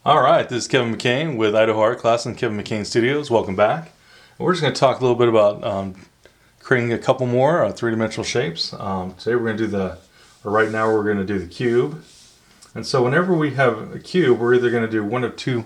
All right, this is Kevin McCain with Idaho Art Class in Kevin McCain Studios. Welcome back. We're just going to talk a little bit about creating a couple more three-dimensional shapes. Today we're going to do right now we're going to do the cube. And so whenever we have a cube, we're either going to do one of two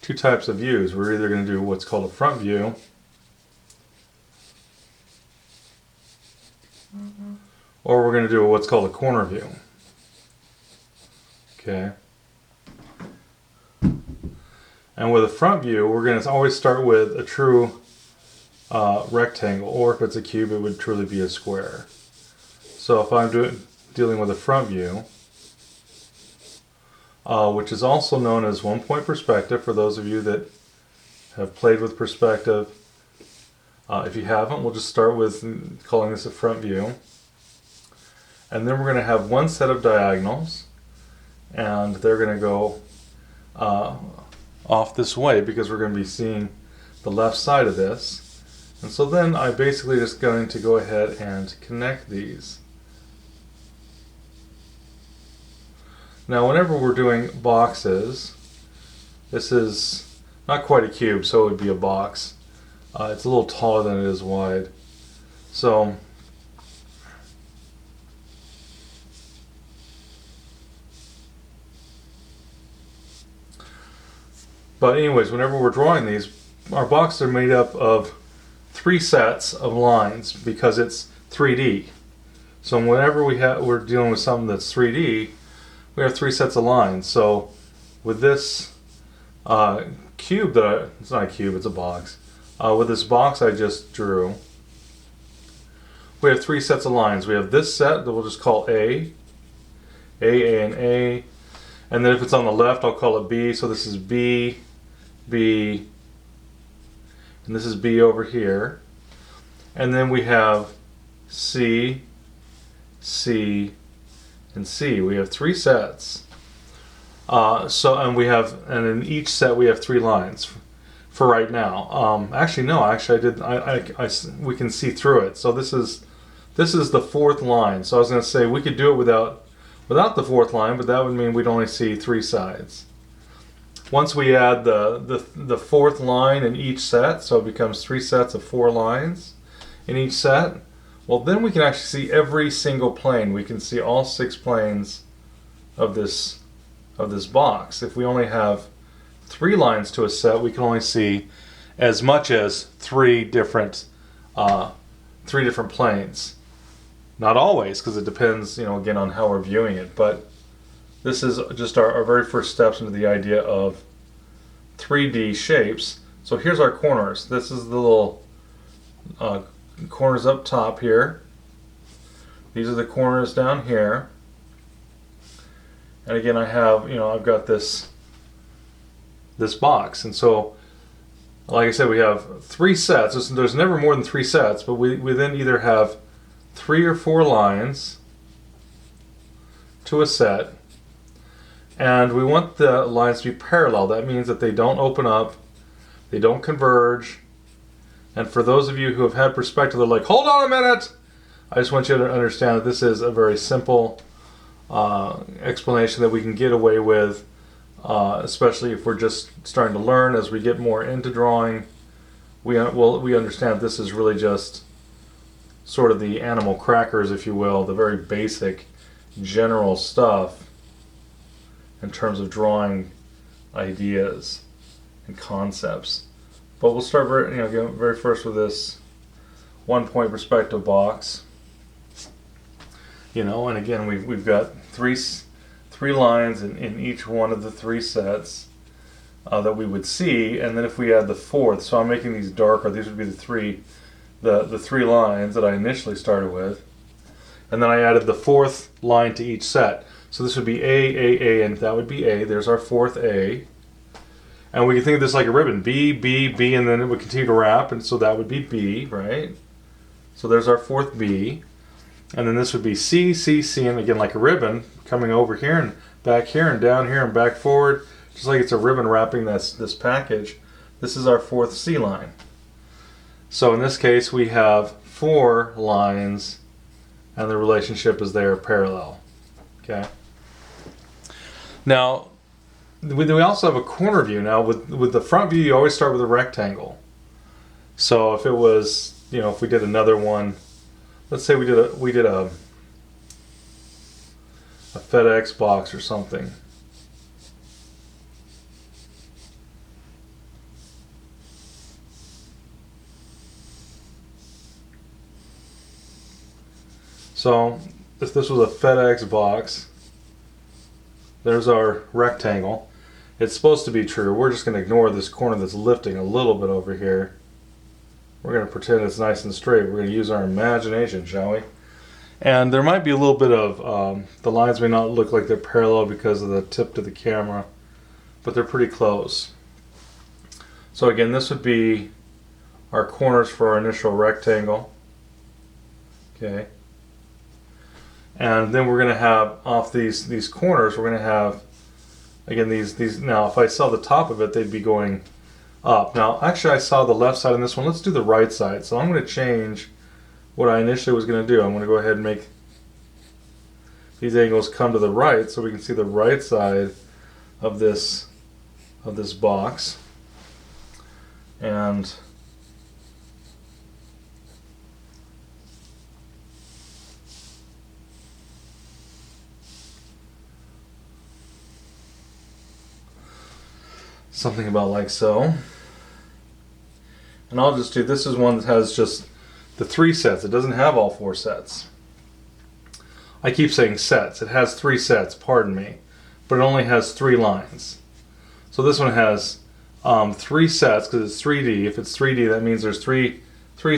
types of views. We're either going to do what's called a front view, or we're going to do what's called a corner view. Okay. And with a front view, we're going to always start with a true rectangle, or if it's a cube, it would truly be a square. So if I'm dealing with a front view, which is also known as one-point perspective for those of you that have played with perspective. If you haven't, we'll just start with calling this a front view. And then we're going to have one set of diagonals, and they're going to go off this way because we're going to be seeing the left side of this. And so then I'm basically just going to go ahead and connect these. Now whenever we're doing boxes, this is not quite a cube, so it would be a box. It's a little taller than it is wide. So but anyways, whenever we're drawing these, our boxes are made up of three sets of lines because it's 3D. So whenever we're dealing with something that's 3D, we have three sets of lines. So with this cube it's not a cube, it's a box. With this box I just drew, we have three sets of lines. We have this set that we'll just call A, and A. And then if it's on the left, I'll call it B. So this is B, B, and this is B over here. And then we have C, C, and C. We have three sets. And in each set we have three lines for right now. We can see through it. So this is the fourth line. So I was going to say we could do it without the fourth line, but that would mean we'd only see three sides. Once we add the fourth line in each set, so it becomes three sets of four lines in each set, well then we can actually see every single plane. We can see all six planes of this box. If we only have three lines to a set, we can only see as much as three different planes. Not always, because it depends, again, on how we're viewing it. But this is just our very first steps into the idea of 3D shapes. So here's our corners. This is the little corners up top here. These are the corners down here. And again, I've got this box. And so, like I said, we have three sets. There's never more than three sets, but we then either have three or four lines to a set, and we want the lines to be parallel. That means that they don't open up, they don't converge. And for those of you who have had perspective, they're like, hold on a minute, I just want you to understand that this is a very simple explanation that we can get away with, especially if we're just starting to learn. As we get more into drawing, we understand that this is really just sort of the animal crackers, if you will, the very basic general stuff in terms of drawing ideas and concepts. But we'll start very first with this one-point perspective box. And again, we've got three lines in each one of the three sets that we would see, and then if we add the fourth, so I'm making these darker, these would be the three lines that I initially started with, and then I added the fourth line to each set. So this would be A, and that would be A. There's our fourth A. And we can think of this like a ribbon. B, B, B, and then it would continue to wrap, and so that would be B, right? So there's our fourth B. And then this would be C, C, C, and again like a ribbon, coming over here and back here and down here and back forward, just like it's a ribbon wrapping this package. This is our fourth C line. So in this case we have four lines, and the relationship is there parallel. Okay. Now we also have a corner view now. With the front view, you always start with a rectangle. So if it was, if we did another one, let's say we did a FedEx box or something. So if this was a FedEx box, there's our rectangle. It's supposed to be true. We're just going to ignore this corner that's lifting a little bit over here. We're going to pretend it's nice and straight. We're going to use our imagination, shall we? And there might be a little bit of, the lines may not look like they're parallel because of the tip to the camera, but they're pretty close. So again, this would be our corners for our initial rectangle. Okay. And then we're going to have off these corners, we're going to have, again, these. Now, if I saw the top of it, they'd be going up. Now, actually, I saw the left side on this one. Let's do the right side. So I'm going to change what I initially was going to do. I'm going to go ahead and make these angles come to the right so we can see the right side of this box. And something about like so. And I'll just do, this is one that has just the 3 sets. It doesn't have all 4 sets. I keep saying sets. It has 3 sets, pardon me. But it only has 3 lines. So this one has 3 sets because it's 3D. If it's 3D, that means there's three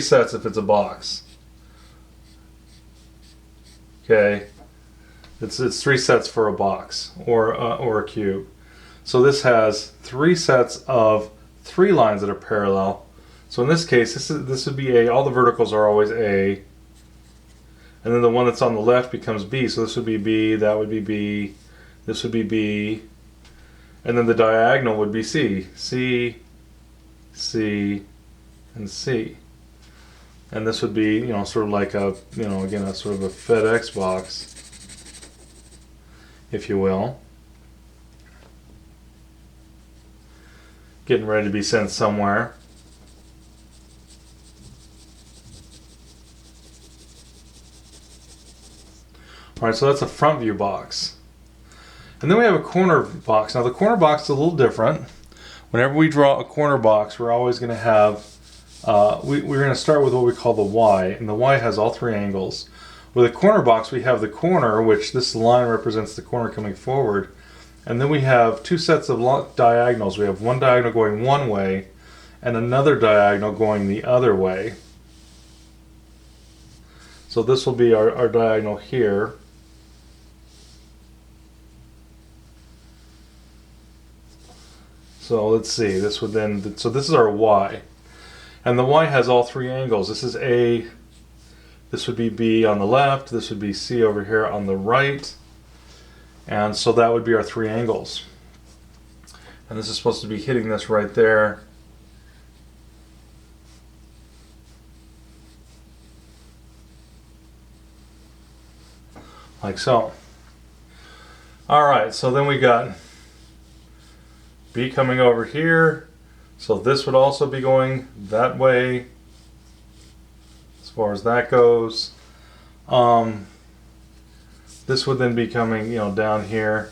sets if it's a box. Okay? It's 3 sets for a box or a cube. So this has 3 sets of 3 lines that are parallel. So in this case, this would be A. All the verticals are always A. And then the one that's on the left becomes B. So this would be B, that would be B, this would be B. And then the diagonal would be C. C, C, and C. And this would be, sort of like a, again, a sort of a FedEx box, if you will. Getting ready to be sent somewhere. Alright, so that's a front view box. And then we have a corner box. Now the corner box is a little different. Whenever we draw a corner box, we're always going to have, we're going to start with what we call the Y. And the Y has all 3 angles. With a corner box, we have the corner, which this line represents the corner coming forward. And then we have 2 sets of diagonals. We have one diagonal going one way and another diagonal going the other way. So this will be our diagonal here. So let's see, this would then, so this is our Y. And the Y has all 3 angles. This is A, this would be B on the left, this would be C over here on the right. And so that would be our 3 angles. And this is supposed to be hitting this right there. Like so. Alright, so then we got B coming over here. So this would also be going that way as far as that goes. This would then be coming, down here.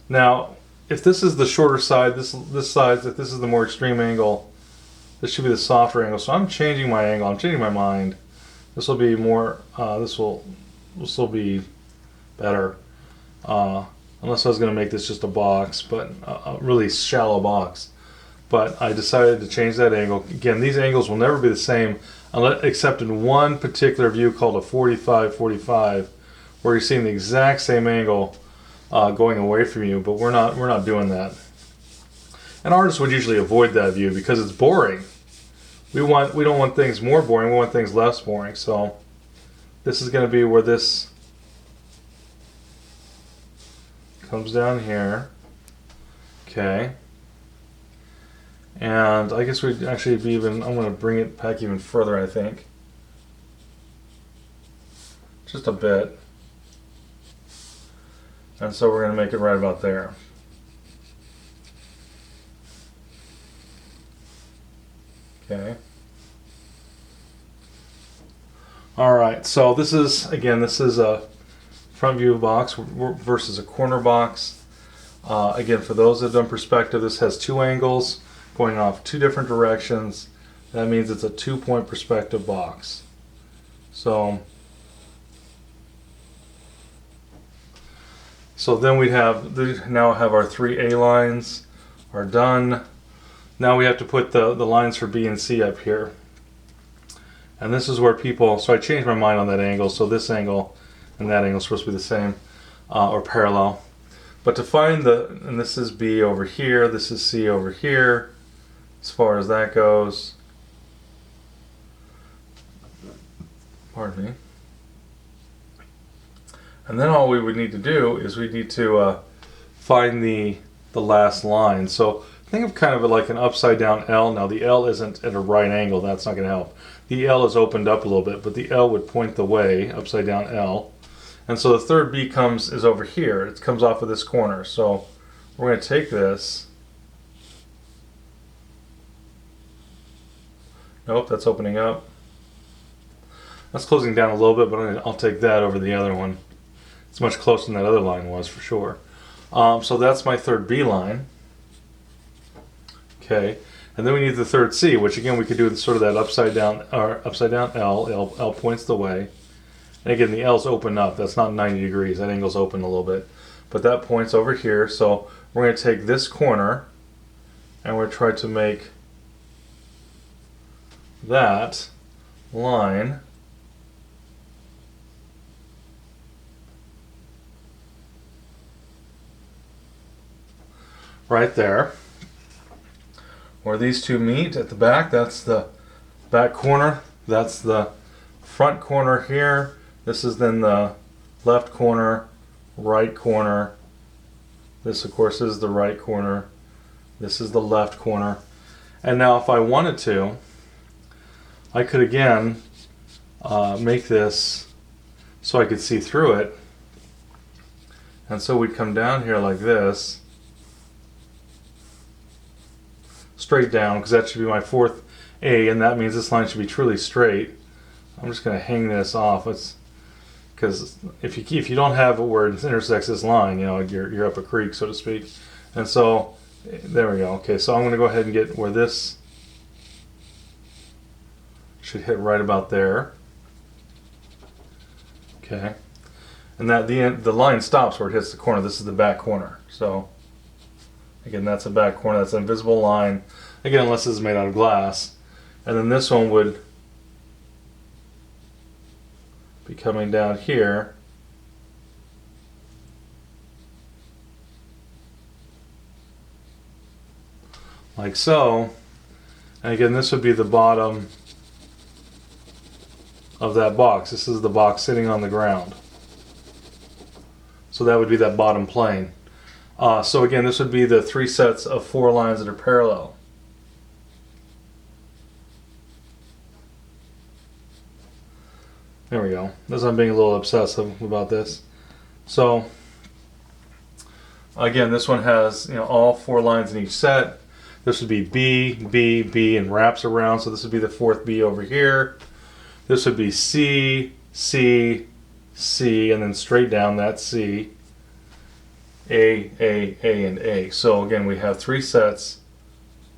Now, if this is the shorter side, this side, if this is the more extreme angle, this should be the softer angle. So I'm changing my angle. I'm changing my mind. This will be more. This will be better. Unless I was going to make this just a box, but a really shallow box. But I decided to change that angle. Again, these angles will never be the same, except in one particular view called a 45-45. Where you're seeing the exact same angle going away from you, but we're not doing that. And artists would usually avoid that view because it's boring. We don't want things more boring, we want things less boring. So this is going to be where this comes down here. Okay. And I guess we'd actually be even, I'm going to bring it back even further, I think. Just a bit. And so we're going to make it right about there. Okay. Alright, so this is a front view box versus a corner box. Again, for those that have done perspective, this has two angles going off two different directions. That means it's a 2-point perspective box. So then we now have our 3 A lines are done. Now we have to put the lines for B and C up here. And this is where so I changed my mind on that angle, so this angle and that angle is supposed to be the same, or parallel. But to find and this is B over here, this is C over here, as far as that goes. Pardon me. And then all we would need to do is we need to find the last line. So think of kind of like an upside down L. Now the L isn't at a right angle, that's not going to help. The L is opened up a little bit, but the L would point the way, upside down L. And so the third B is over here. It comes off of this corner. So we're going to take this. Nope, that's opening up. That's closing down a little bit, but I'll take that over the other one. It's much closer than that other line was for sure. So that's my third B line. Okay, and then we need the third C, which again we could do sort of that upside down L. L points the way. And again, the L's open up. That's not 90 degrees. That angle's open a little bit. But that points over here. So we're going to take this corner and we're trying to make that line right there. Where these two meet at the back, that's the back corner. That's the front corner here. This is then the left corner, right corner. This, of course, is the right corner. This is the left corner. And now if I wanted to, I could again make this so I could see through it. And so we'd come down here like this, straight down, because that should be my fourth A, and that means this line should be truly straight. I'm just going to hang this off. Because if you don't have it where it intersects this line, you know, you're up a creek, so to speak. And so there we go. Okay, so I'm going to go ahead and get where this should hit right about there. Okay, and that the line stops where it hits the corner. This is the back corner. So again, that's a back corner. That's an invisible line. Again, unless this is made out of glass. And then this one would be coming down here. Like so. And again, this would be the bottom of that box. This is the box sitting on the ground. So that would be that bottom plane. So again, this would be the 3 sets of 4 lines that are parallel. There we go. As I'm being a little obsessive about this. So again, this one has, you know, all 4 lines in each set. This would be B, B, B, and wraps around. So this would be the 4th B over here. This would be C, C, C, and then straight down that's C. A, and A. So again, we have 3 sets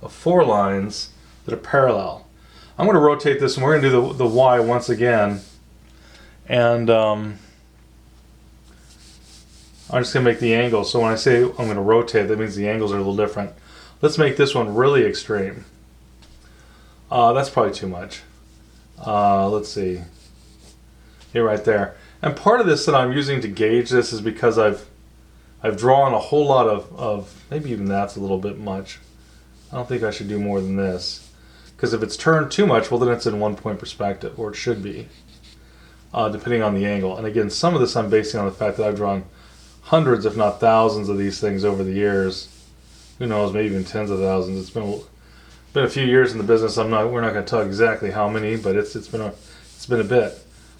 of 4 lines that are parallel. I'm going to rotate this, and we're going to do the Y once again. And I'm just going to make the angle. So when I say I'm going to rotate, that means the angles are a little different. Let's make this one really extreme. That's probably too much. Let's see. Here, right there. And part of this that I'm using to gauge this is because I've drawn a whole lot of maybe even that's a little bit much. I don't think I should do more than this. Because if it's turned too much, well then it's in 1-point perspective, or it should be. Depending on the angle. And again, some of this I'm basing on the fact that I've drawn hundreds, if not thousands, of these things over the years. Who knows, maybe even tens of thousands. It's been a few years in the business. We're not going to tell exactly how many, but it's been a bit.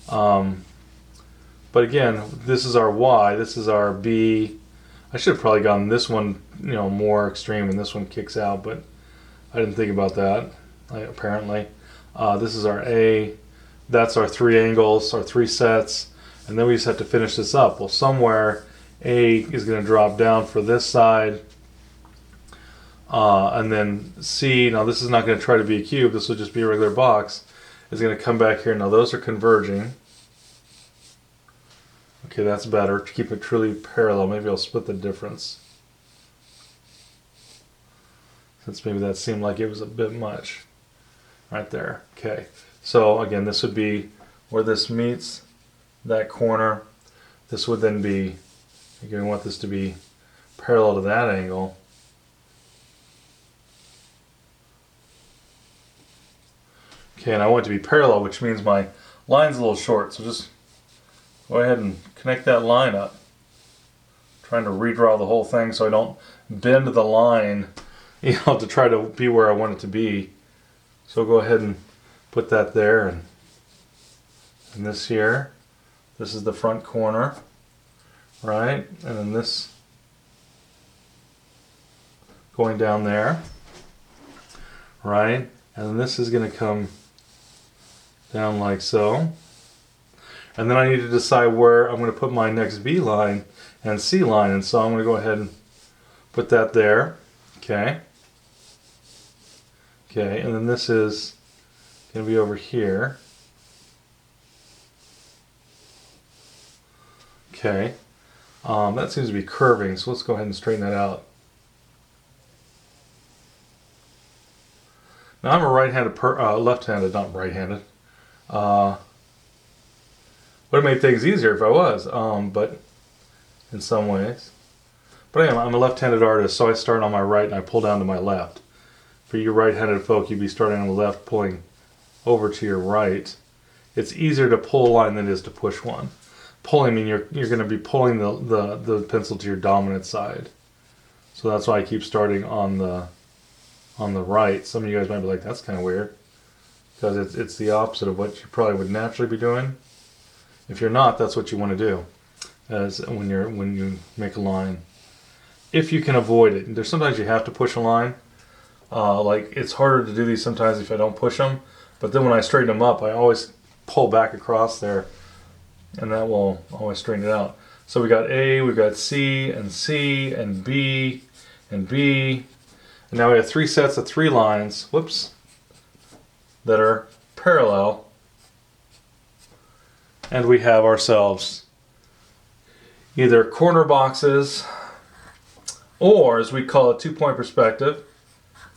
But again, this is our Y. This is our B. I should have probably gotten this one, you know, more extreme, and this one kicks out, but I didn't think about that. apparently. This is our A. That's our 3 angles, our 3 sets. And then we just have to finish this up. Well, somewhere A is going to drop down for this side. And then C, now this is not going to try to be a cube. This will just be a regular box. Is going to come back here. Now those are converging. Okay, that's better. To keep it truly parallel, maybe I'll split the difference. Since maybe that seemed like it was a bit much. Right there. Okay. So again, this would be where this meets that corner. This would then be, you're going to want this to be parallel to that angle. Okay, and I want it to be parallel, which means my line's a little short. So just go ahead and connect that line up. I'm trying to redraw the whole thing so I don't bend the line, to try to be where I want it to be. So go ahead and put that there, and this here. This is the front corner, right? And then this going down there, right? And then this is going to come down like so. And then I need to decide where I'm going to put my next B line and C line. And so I'm going to go ahead and put that there. Okay. Okay, and then this is going to be over here. Okay. That seems to be curving, so let's go ahead and straighten that out. Now I'm a right-handed, left-handed, not right-handed. Would have made things easier if I was, but in some ways. But I'm a left-handed artist, so I start on my right and I pull down to my left. For you right-handed folk, you'd be starting on the left, pulling over to your right. It's easier to pull a line than it is to push one. Pulling, I mean you're going to be pulling the pencil to your dominant side. So that's why I keep starting on the right. Some of you guys might be like, that's kind of weird, because it's the opposite of what you probably would naturally be doing. If you're not, that's what you want to do, as when you make a line. If you can avoid it, and there's sometimes you have to push a line. Like it's harder to do these sometimes if I don't push them, but then when I straighten them up, I always pull back across there, and that will always straighten it out. So we got A, we've got C and B and B, and now we have 3 sets of 3 lines, whoops, that are parallel, and we have ourselves either corner boxes, or as we call it, 2-point perspective.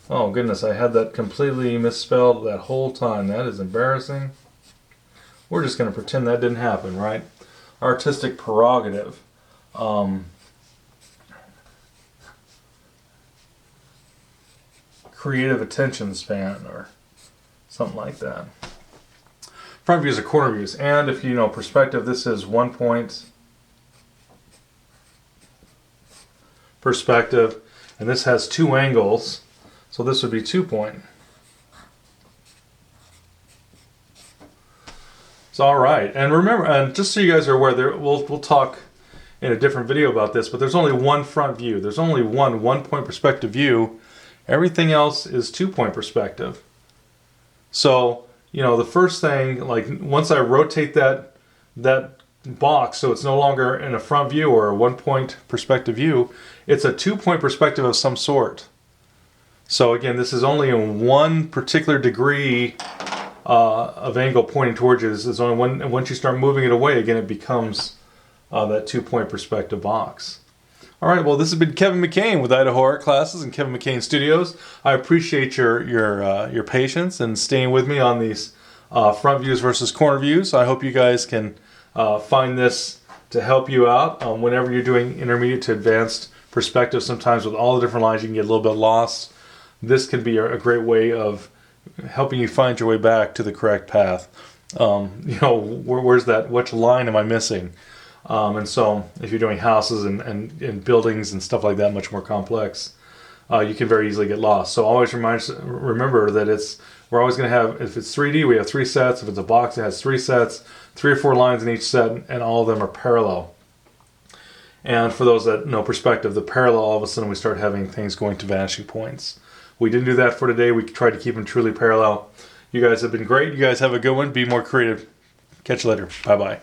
Oh goodness, I had that completely misspelled that whole time. That is embarrassing. We're just going to pretend that didn't happen, right? Artistic prerogative. Creative attention span, or something like that. Front views are corner views. And if you know perspective, this is 1-point perspective. And this has 2 angles. So this would be 2-point. So all right, and remember, and just so you guys are aware, we'll talk in a different video about this, but there's only one front view. There's only one point perspective view. Everything else is 2-point perspective. So the first thing, like once I rotate that box, so it's no longer in a front view or a 1-point perspective view, it's a 2-point perspective of some sort. So again, this is only in one particular degree of angle pointing towards you. This is only one, and once you start moving it away, again, it becomes that 2-point perspective box. All right, well, this has been Kevin McCain with Idaho Art Classes and Kevin McCain Studios. I appreciate your patience and staying with me on these front views versus corner views. I hope you guys can find this to help you out whenever you're doing intermediate to advanced perspective. Sometimes with all the different lines, you can get a little bit lost. This can be a great way of helping you find your way back to the correct path. Where's that? Which line am I missing? And so if you're doing houses and buildings and stuff like that, much more complex, you can very easily get lost. So always remember that we're always going to have, if it's 3D, we have 3 sets. If it's a box, it has 3 sets, 3 or 4 lines in each set, and all of them are parallel. And for those that know perspective, the parallel, all of a sudden we start having things going to vanishing points. We didn't do that for today. We tried to keep them truly parallel. You guys have been great. You guys have a good one. Be more creative. Catch you later. Bye-bye.